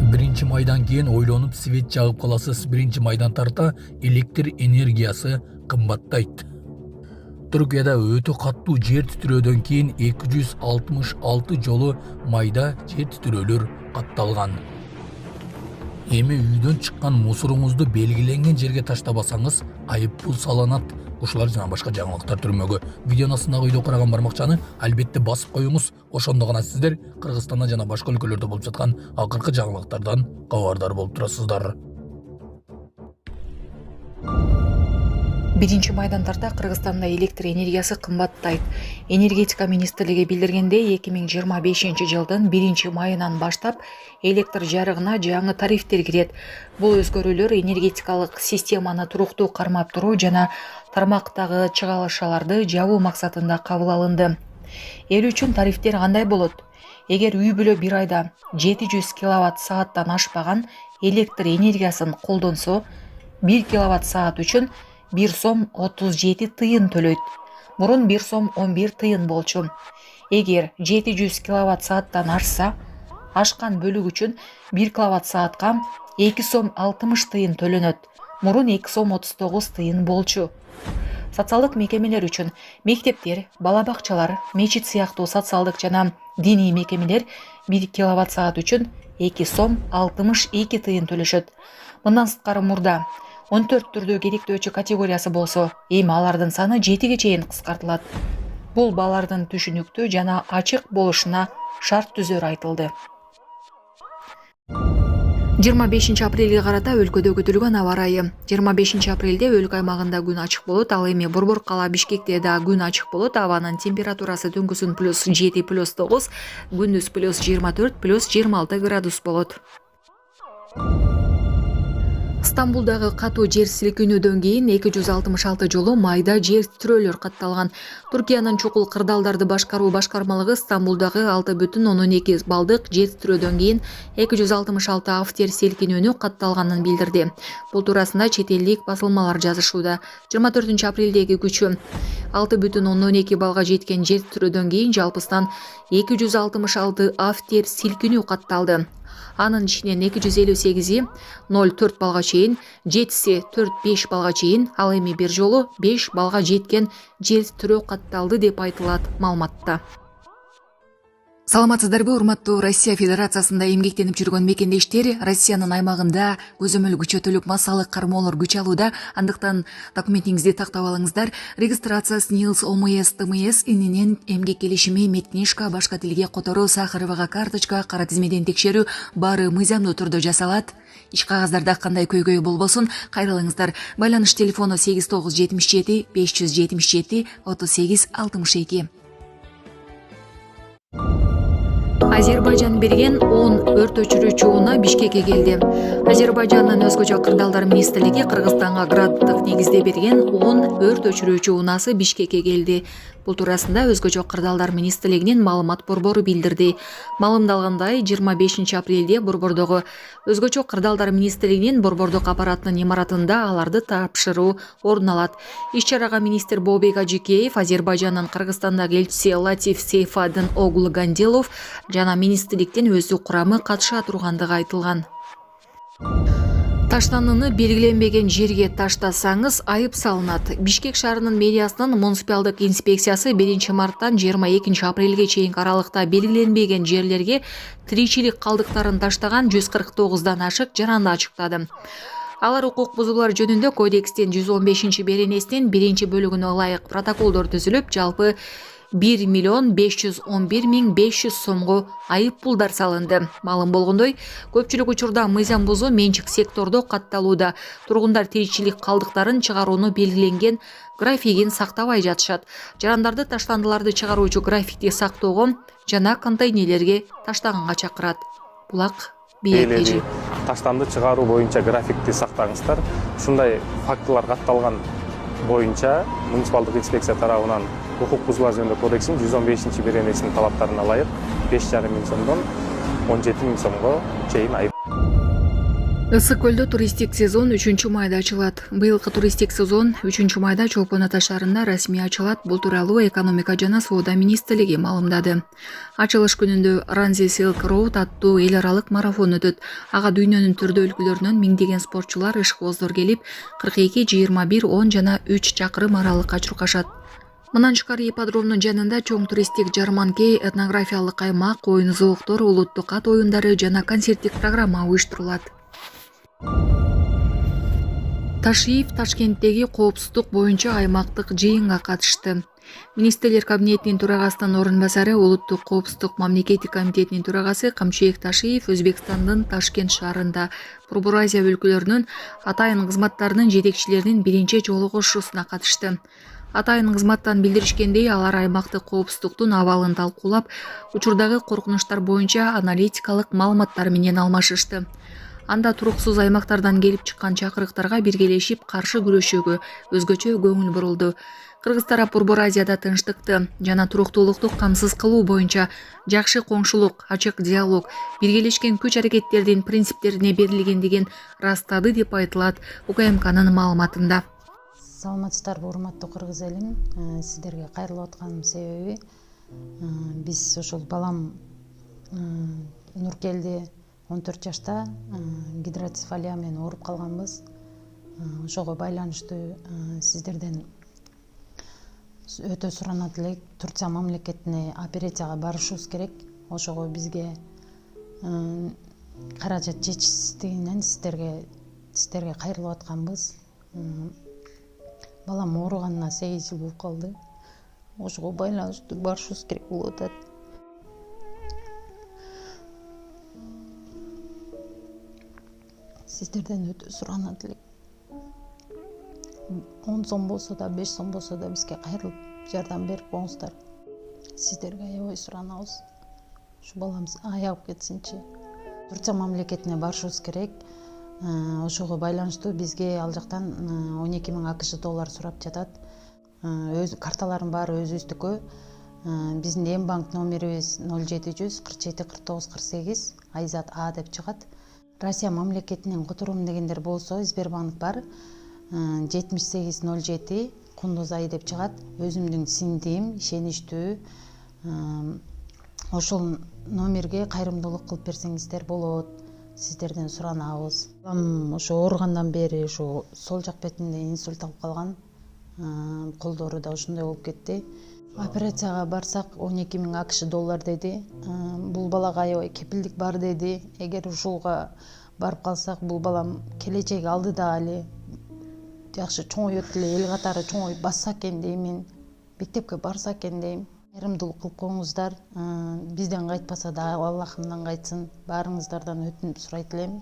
Birinchi майдан keyin ойлонуп свет жагып каласыз. Birinchi майдан тарта электр энергиясы кымбаттайт. Түркияда өтө каттуу жер титирөөдөн кийин 266 жолу майда жер титирөөлөр катталган. Эми үйдөн чыккан мусоруңузду белгиленген жерге таштабасаңыз айып пул салынат. Ушулар жана башка жаңылыктар түрмөгө. Видеонун астындагы үйдө караган бармакчаны албетте басып коюңуз. Ошондо гана сиздер Кыргызстанда жана башка өлкөлөрдө болуп жаткан акыркы жаңылыктардан кабардар болуп турасыздар. Биринчи майдан тарта Кыргызстанда электр энергиясы кымбаттайт. Энергетика министрлиги билдиргендей, 2025 жылдын 1 майынан баштап электр жарыгына жаңы тарифтер кирет. Бул өзгөрүүлөр энергетикалык системаны туруктуу кармап туруу жана тармактагы чыгалышаларды жабуу максатында кабыл алынды. Эл үчүн тарифтер кандай болот? Эгер үй бүлө бир айда 700 киловатт сааттан ашпаган электр энергиясын колдонсо, 1 киловатт саат үчүн 1 сом 37 тыйын төлөйт. Мурун 1 сом 11 тыйын болчу. Эгер 700 киловатт сааттан ашса, ашкан бөлүк үчүн 1 киловатт саатка 2 сом 60 тыйын төлөнөт. Мурун 2 сом 39 тыйын болчу. Социалдык мекемелер үчүн мектептер, бала бакчалар, мечит сыяктуу социалдык жана диний мекемелер 1 киловатт саат үчүн 2 сом 62 тыйын төлөшөт. Мындан сырткары мурда 14 түрдө керектөөчү категориясы болсо, эми алардын саны 7ге чейин кыскартылат. Бул балардын түшүнүктүү жана ачык болушуна шарт түзөр айтылды. 25 апрелге карата өлкөдө күтүлгөн аба ырайы. 25 апрелде өлкө аймагында күн ачык болот, ал эми Борбор кала Бишкекте да күн ачык болот. Абанын температурасы түнкүсүн +7 +9, күндүз +24 +26 градус болот. Стамбулдагы катуу жер силкинүүдөн кийин 266 жолу майда жер титирөөлөр катталган. Туркиянын чукул кырдаалдарды башкаруу башкармалыгы Стамбулдагы 6,12 балдык жер титирөөдөн кийин 266 автер силкинүүнү катталганын билдирди. Бул туурасында чет элдик басылмалар жазышууда. 24 апрелдеги күчү 6,12 балга жеткен жер титирөөдөн кийин жалпысынан 266 автер силкинүү катталды. Анын ичинен 258-и 0,4 балга чейин, 7-си 4-5 балга чейин, ал эми бир жолу 5 балга жеткен жер титирөө катталды деп айтылат маалыматта. Саламатсыздарбы, урматтуу Россия Федерациясында эмгектенип жүргөн мекендештер, Россиянын аймагында көзөмөл күчөтүлүп массалык кармоолор күч алууда. Андыктан документиңизди тактап алыңыздар. Регистрация СНИЛС, ОМС, ТМС иненен эмгек келишими, медкнижка, башка тилге которуу, сахаровага карточка, кара тизмеден текшерүү баары мыйзамдуу түрдө жасалат. Иш кагаздарда кандай көйгөй болбосун, кайрылыңыздар. Байланыш телефону 8977 577 38 62. Азербайжан берген 10 өрт өчүрүүчү унаа Бишкекке келди. Азербайжандын өзгөчө кырдаалдар министрлиги Кыргызстанга гранттык негизде берген 10 өрт өчүрүүчү унаасы Бишкекке келди. Бул туурасында өзгөчө кырдаалдар министрлигинин маалымат борбору билдирди. Маалымдалгандай, 25 апрелде борбордогу өзгөчө кырдаалдар министрлигинин борбордук аппаратынын имаратында аларды тапшыруу орун алат. Иш-чарага министр Бообек Ажикеев, Азербайжандын Кыргызстандагы элчиси Латиф Сейфаддин Оглу Ганделов жана министрликтин өздүк курамы катыша тургандыгы айтылган. Таштаныны белгиленбеген жерге таштасаңыз айып салынат. Бишкек шаарынын мэриясынын муниципалдык инспекциясы 1 марттан 22 апрелге чейинки аралыкта белгиленбеген жерлерге тиричилик калдыктарын таштаган 149дан ашык жаранды ачыктады. Алар укук бузуулар жөнүндө кодекстин 115 беренесинин 1-бөлүгүнө ылайык протоколдор түзүлүп, жалпы 1,511,500 сомго айып пулдар салынды. Маалым болгондой, көпчүлүк учурда мыйзам бузуу менчик сектордо катталууда. Тургундар тиричилик калдыктарын чыгарууну белгиленген графигин сактабай жатышат. Жарандарды таштандыларды чыгаруучу графикти сактоого жана контейнерлерге таштаганга чакырат. Булак биетежи. Таштанды чыгаруу боюнча графикти сактаңыздар. Ушундай фактылар катталган боюнча муниципалдык инспекция тарабынан укук бузуулар жөнүндө кодексинин 115 беренесинин талаптарына ылайык 5,5 миң сомдон 17 миң сомго чейин айып. Ысык көлдө туристик сезон 3 майда ачылат. Быйылкы туристик сезон 3 майда Чолпон Ата шаарында расмий ачылат. Бул тууралуу экономика жана соода министрлиги маалымдады. Ачылыш күнүндө Ранзи Silk Road аттуу эл аралык марафон өтөт. Ага дүйнөнүн түрдүү өлкөлөрүнөн миңдеген спортчулар, ишкыбоздор келип 42, 21, 10 жана 3 чакырым аралыкка чуркашат. Мындан тышкары ипподромдун жанында чоң туристтик жарманке, этнографиялык аймак, оюн зооктор, улуттук ат оюндары жана концерттик программа уюштурулат. Ташиев Ташкенттеги коопсуздук боюнча аймактык жыйынга катышты. Министрлер кабинетинин төрагасынын орун басары, улуттук коопсуздук мамлекеттик комитетинин төрагасы Камчыбек Ташиев Өзбекстандын Ташкент шаарында Пурбур Азия өлкөлөрүнүн атайын кызматтарынын жетекчилеринин биринчи жолугушуусуна катышты. Атайын кызматтан билдиришкендей, алар аймактык коопсуздуктун абалын талкуулап, учурдагы коркунучтар боюнча аналитикалык маалыматтар менен алмашышты. Анда туруксуз аймактардан келип чыккан чакырыктарга биргелешип каршы күрөшүүгө өзгөчө көңүл бурулду. Кыргыз тарап Пурбур Азияда тынчтыкты жана туруктуулукту камсыз кылуу боюнча жакшы коңшулук, ачык диалог, биргелешкен күч-аракеттердин принциптерине берилгендигин ырастады деп айтылат УКМКнын маалыматында. Саламатсыздарбы, урматтуу кыргыз элим. Сиздерге кайрылып атканымдын себеби биз ушул балам Нуркелди 14 жашта гидроцефалия менен ооруп калганбыз. Ошого байланыштуу сиздерден өтө суранат элек. Турция мамлекетине операцияга барышыбыз керек. Ошого бизге каражат жетишсиздигинен сиздерге кайрылып атканбыз. Балам ооруганына 8 жыл болуп калды. Ошого байланыштуу барышыбыз керек болуп атат. Сиздерден өтө суранат элек. 10 сом болсо да, 5 сом болсо да бизге кайрылып жардам берип коңуздар. Сиздерге аябай суранабыз. Ушу баламыз аягып кетсинчи. Турция мамлекетине барышыбыз керек. Ошого байланыштуу бизге ал жактан 12 000 АКШ доллар сурап жатат. Өз карталардын баары өзүбүздүкү. Биздин эм банк номерибиз 0700 47 49 48 Айзат А деп чыгат. Россия мамлекетинен которум дегендер болсо Сбербанк бар. 7807 Кундуз Ай деп чыгат. Өзүмдүн сиңдим, ишеничтүү. Ошол номерге кайрымдуулук кылып берсеңиздер болот. Сиздерден суранабыз. Балам ошо ооругандан бери ошо сол жак бетинде инсульт алып калган. Колдору да ушундай болуп кетти. Операцияга барсак 12 000 АКШ доллар деди. Бул балага аябай кепилдик бар деди. Эгер ушулга барып калсак, бул балам келечеги алдыда али жакшы чоңойот эле, эл катары чоңоюп басса экен деймин. Мектепке барса экен дейм. Кайрымдуулук кылып коңуздар. Бизден кайтпаса да Аллахымдан кайтсын. Баарыңыздардан өтүнүп сурайт элем.